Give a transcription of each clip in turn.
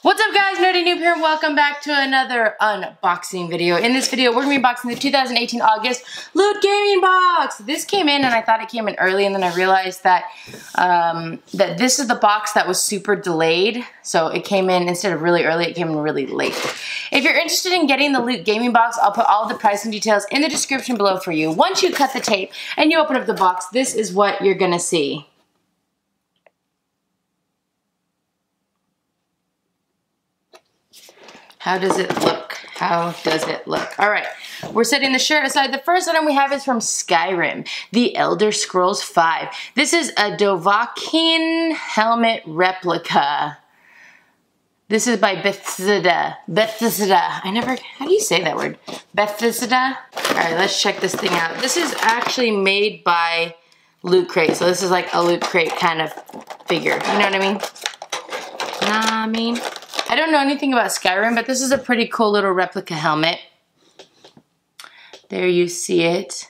What's up guys, Nerdy Newb here and welcome back to another unboxing video. In this video, we're going to be unboxing the 2018 August Loot Gaming Box. This came in and I thought it came in early and then I realized that that this is the box that was super delayed. So it came in, instead of really early, it came in really late. If you're interested in getting the Loot Gaming Box, I'll put all the pricing details in the description below for you. Once you cut the tape and you open up the box, this is what you're going to see. How does it look? How does it look? All right, we're setting the shirt aside. The first item we have is from Skyrim, The Elder Scrolls V. This is a Dovahkiin helmet replica. This is by Bethesda. How do you say that word? Bethesda? All right, let's check this thing out. This is actually made by Loot Crate. So this is like a Loot Crate kind of figure. You know what I mean? I don't know anything about Skyrim, but this is a pretty cool little replica helmet. There you see it.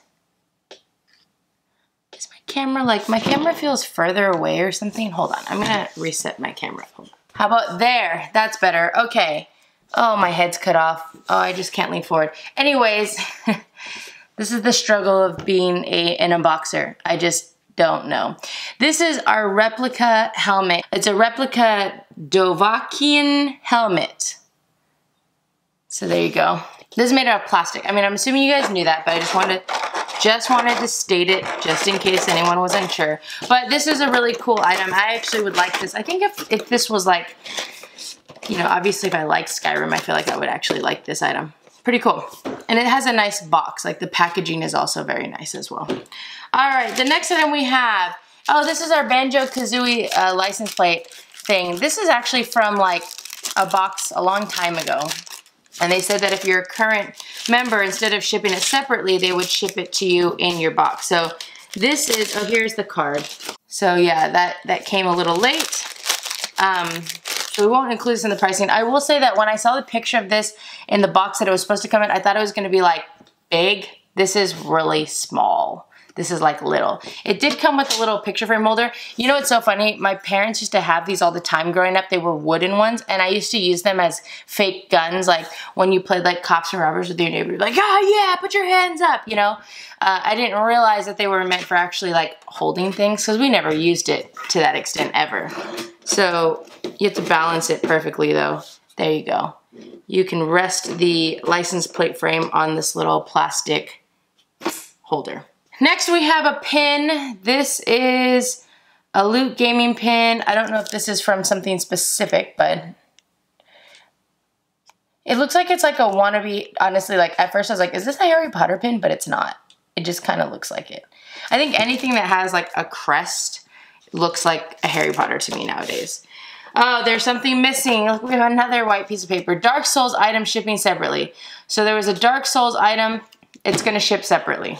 Is my camera my camera feels further away or something? Hold on, I'm gonna reset my camera. How about there? That's better, okay. Oh, my head's cut off. Oh, I just can't lean forward. Anyways, this is the struggle of being an unboxer. I just don't know. This is our replica helmet. It's a replica Dovahkiin helmet. So there you go. This is made out of plastic. I mean, I'm assuming you guys knew that, but I just wanted to state it just in case anyone was unsure. But this is a really cool item. I actually would like this. I think if this was like, you know, obviously if I liked Skyrim, I feel like I would actually like this item. Pretty cool. And it has a nice box. Like the packaging is also very nice as well. All right, the next item we have, oh, this is our Banjo-Kazooie license plate thing. This is actually from like a box a long time ago. And they said that if you're a current member, instead of shipping it separately, they would ship it to you in your box. So this is, oh, here's the card. So yeah, that came a little late. So we won't include this in the pricing. I will say that when I saw the picture of this in the box that it was supposed to come in, I thought it was gonna be like big. This is really small. This is like little. It did come with a little picture frame holder. You know what's so funny? My parents used to have these all the time growing up. They were wooden ones, and I used to use them as fake guns, like when you played like cops and robbers with your neighbor. Like, oh yeah, put your hands up, you know? I didn't realize that they were meant for actually like holding things, because we never used it to that extent ever. So you have to balance it perfectly though. There you go. You can rest the license plate frame on this little plastic holder. Next we have a pin. This is a Loot Gaming pin. I don't know if this is from something specific, but it looks like it's like a wannabe. Honestly, like at first I was like, is this a Harry Potter pin? But it's not. It just kind of looks like it. I think anything that has like a crest looks like a Harry Potter to me nowadays. Oh, there's something missing. Look, we have another white piece of paper. Dark Souls item shipping separately. So there was a Dark Souls item. It's gonna ship separately.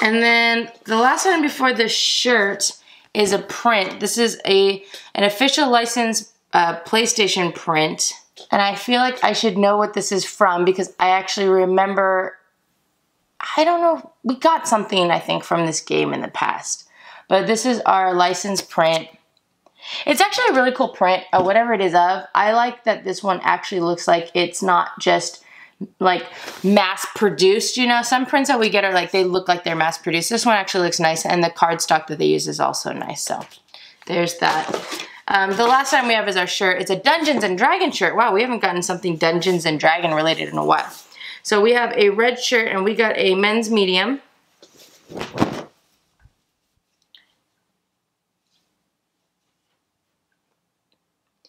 And then the last item before the shirt is a print. This is an official licensed PlayStation print. And I feel like I should know what this is from because I actually remember, I don't know, we got something I think from this game in the past. But this is our licensed print. It's actually a really cool print, whatever it is of. I like that this one actually looks like it's not just like mass produced, you know. Some prints that we get are like, they look like they're mass produced. This one actually looks nice, and the cardstock that they use is also nice. So there's that. The last item we have is our shirt. It's a Dungeons and Dragons shirt. Wow, we haven't gotten something Dungeons and Dragon related in a while. So we have a red shirt and we got a men's medium.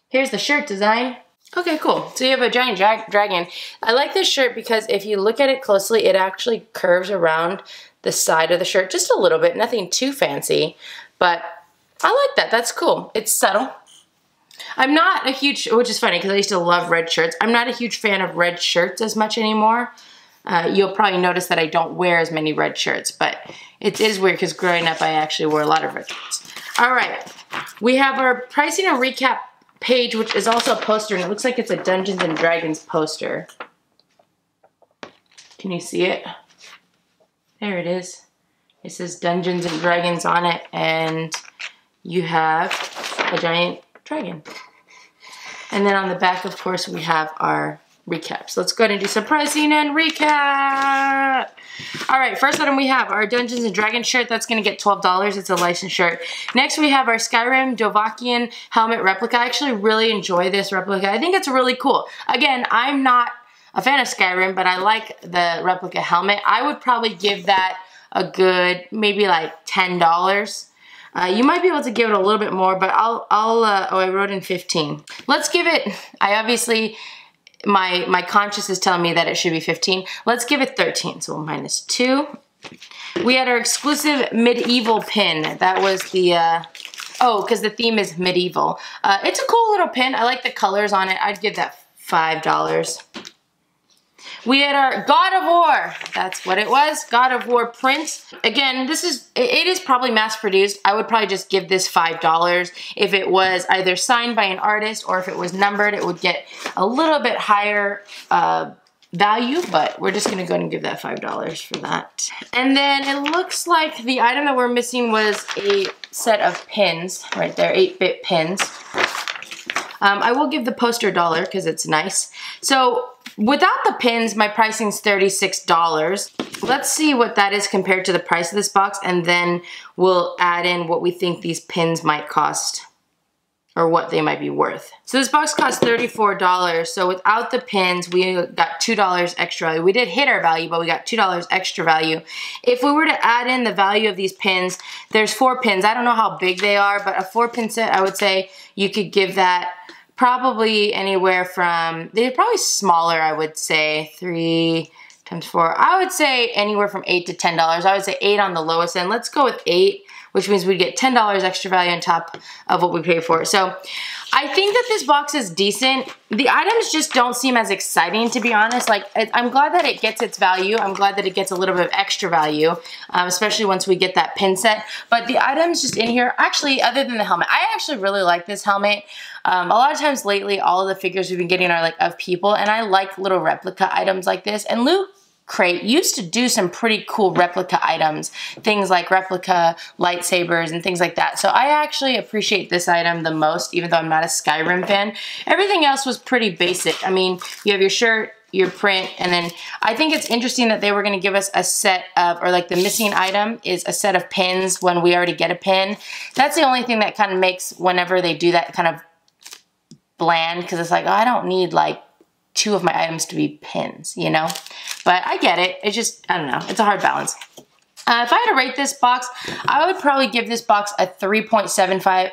Here's the shirt design. Okay, cool. So you have a giant dragon. I like this shirt because if you look at it closely, it actually curves around the side of the shirt just a little bit. Nothing too fancy, but I like that. That's cool. It's subtle. I'm not a huge, which is funny because I used to love red shirts. I'm not a huge fan of red shirts as much anymore. You'll probably notice that I don't wear as many red shirts, but it is weird because growing up I actually wore a lot of red shirts. All right, we have our pricing and recap page, which is also a poster, and it looks like it's a Dungeons and Dragons poster. Can you see it? There it is. It says Dungeons and Dragons on it, and you have a giant dragon. And then on the back, of course, we have our recaps. Let's go ahead and do some pricing and recap. All right, first item we have our Dungeons and Dragons shirt. That's gonna get $12. It's a licensed shirt. Next we have our Skyrim Dovahkiin helmet replica. I actually really enjoy this replica. I think it's really cool. Again, I'm not a fan of Skyrim, but I like the replica helmet. I would probably give that a good, maybe like $10. You might be able to give it a little bit more, but oh, I wrote in 15. Let's give it, my conscience is telling me that it should be 15. Let's give it 13, so minus 2. We had our exclusive medieval pin. That was the, because the theme is medieval. It's a cool little pin. I like the colors on it. I'd give that $5. We had our God of War. That's what it was, God of War print. Again, it is probably mass produced. I would probably just give this $5. If it was either signed by an artist or if it was numbered, it would get a little bit higher value, but we're just gonna go ahead and give that $5 for that. And then it looks like the item that we're missing was a set of pins, right there, 8-bit pins. I will give the poster $1 because it's nice. So without the pins, my pricing's $36. Let's see what that is compared to the price of this box, and then we'll add in what we think these pins might cost or what they might be worth. So this box cost $34. So without the pins, we got $2 extra value. We did hit our value, but we got $2 extra value. If we were to add in the value of these pins, there's 4 pins. I don't know how big they are, but a 4-pin set, I would say you could give that probably anywhere from, they're probably smaller, I would say, 3 times 4. I would say anywhere from $8 to $10. I would say 8 on the lowest end. Let's go with 8, which means we get $10 extra value on top of what we pay for it. So I think that this box is decent. The items just don't seem as exciting, to be honest. Like, I'm glad that it gets its value. I'm glad that it gets a little bit of extra value, especially once we get that pin set. But the items just in here, actually, other than the helmet, I actually really like this helmet. A lot of times lately, all of the figures we've been getting are like of people, and I like little replica items like this. And Loot Crate used to do some pretty cool replica items, things like replica lightsabers and things like that. So I actually appreciate this item the most, even though I'm not a Skyrim fan. Everything else was pretty basic. I mean, you have your shirt, your print, and then I think it's interesting that they were gonna give us a set of, or like the missing item is a set of pins when we already get a pin. That's the only thing that kind of makes, whenever they do that, kind of bland, because it's like, oh, I don't need like 2 of my items to be pins, you know? But I get it. It's just, I don't know. It's a hard balance. If I had to rate this box, I would probably give this box a 3.75.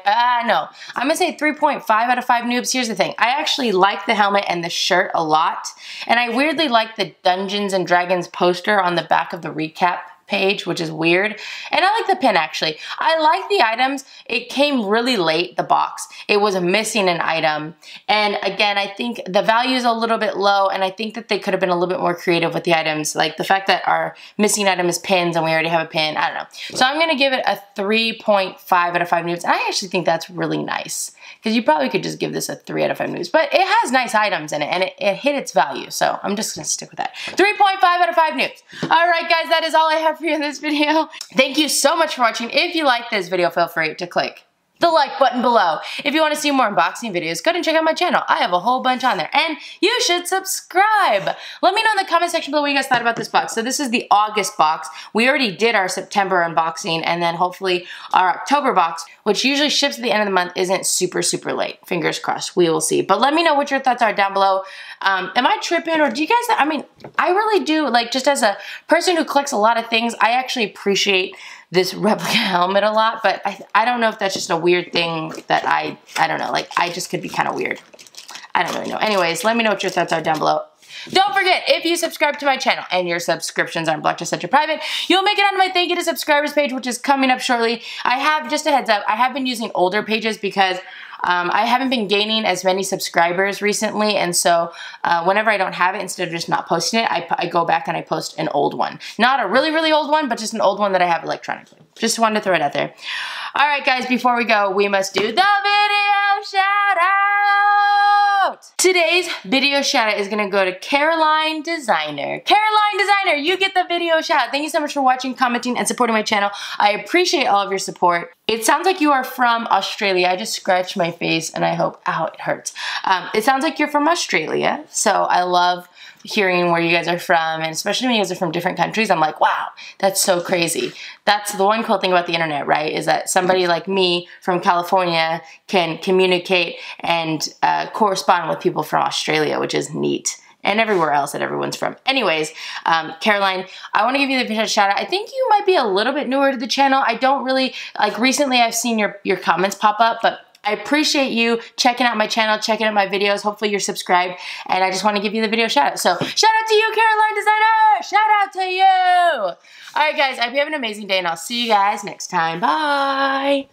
No, I'm gonna say 3.5 out of 5 noobs. Here's the thing. I actually like the helmet and the shirt a lot. And I weirdly like the Dungeons and Dragons poster on the back of the recap page, which is weird. And I like the pin, actually. I like the items. It came really late, the box. It was missing an item. And again, I think the value is a little bit low, and I think that they could have been a little bit more creative with the items. Like the fact that our missing item is pins and we already have a pin. I don't know. So I'm going to give it a 3.5 out of 5 noobs. And I actually think that's really nice, because you probably could just give this a 3 out of 5 noobs. But it has nice items in it, and it hit its value. So I'm just going to stick with that. 3.5 out of 5 noobs. All right, guys, that is all I have for you in this video. Thank you so much for watching. If you like this video, feel free to click the like button below. If you want to see more unboxing videos, go ahead and check out my channel. I have a whole bunch on there, and you should subscribe. Let me know in the comment section below what you guys thought about this box. So this is the August box. We already did our September unboxing, and then hopefully our October box, which usually ships at the end of the month, isn't super, super late. Fingers crossed. We will see. But let me know what your thoughts are down below. Am I tripping, or do you guys, I mean, I really do, like, just as a person who collects a lot of things, I actually appreciate this replica helmet a lot, but I don't know if that's just a weird thing that I don't know, like, I just could be kind of weird. I don't really know. Anyways, let me know what your thoughts are down below. Don't forget, if you subscribe to my channel and your subscriptions aren't blocked or set to private, you'll make it onto my thank you to subscribers page, which is coming up shortly. I have, just a heads up, I have been using older pages because I haven't been gaining as many subscribers recently, and so whenever I don't have it, instead of just not posting it, I go back and I post an old one. Not a really, really old one, but just an old one that I have electronically. Just wanted to throw it out there. Alright guys, before we go, we must do the video shout out! out. Today's video shout out is gonna go to Caroline Designer. Caroline Designer, you get the video shout out. Thank you so much for watching, commenting, and supporting my channel. I appreciate all of your support. It sounds like you are from Australia. I just scratched my face and I hope, ow, it hurts. It sounds like you're from Australia, so I love hearing where you guys are from, and especially when you guys are from different countries. I'm like, wow, that's so crazy. That's the one cool thing about the internet, right? Is that somebody like me from California can communicate and correspond with people from Australia, which is neat. And everywhere else that everyone's from. Anyways, Caroline, I want to give you the shout out. I think you might be a little bit newer to the channel. I don't really, like recently I've seen your comments pop up, but I appreciate you checking out my channel, checking out my videos. Hopefully you're subscribed, and I just want to give you the video shout out. So shout out to you, Caroline Designer! Shout out to you! Alright guys, I hope you have an amazing day, and I'll see you guys next time. Bye!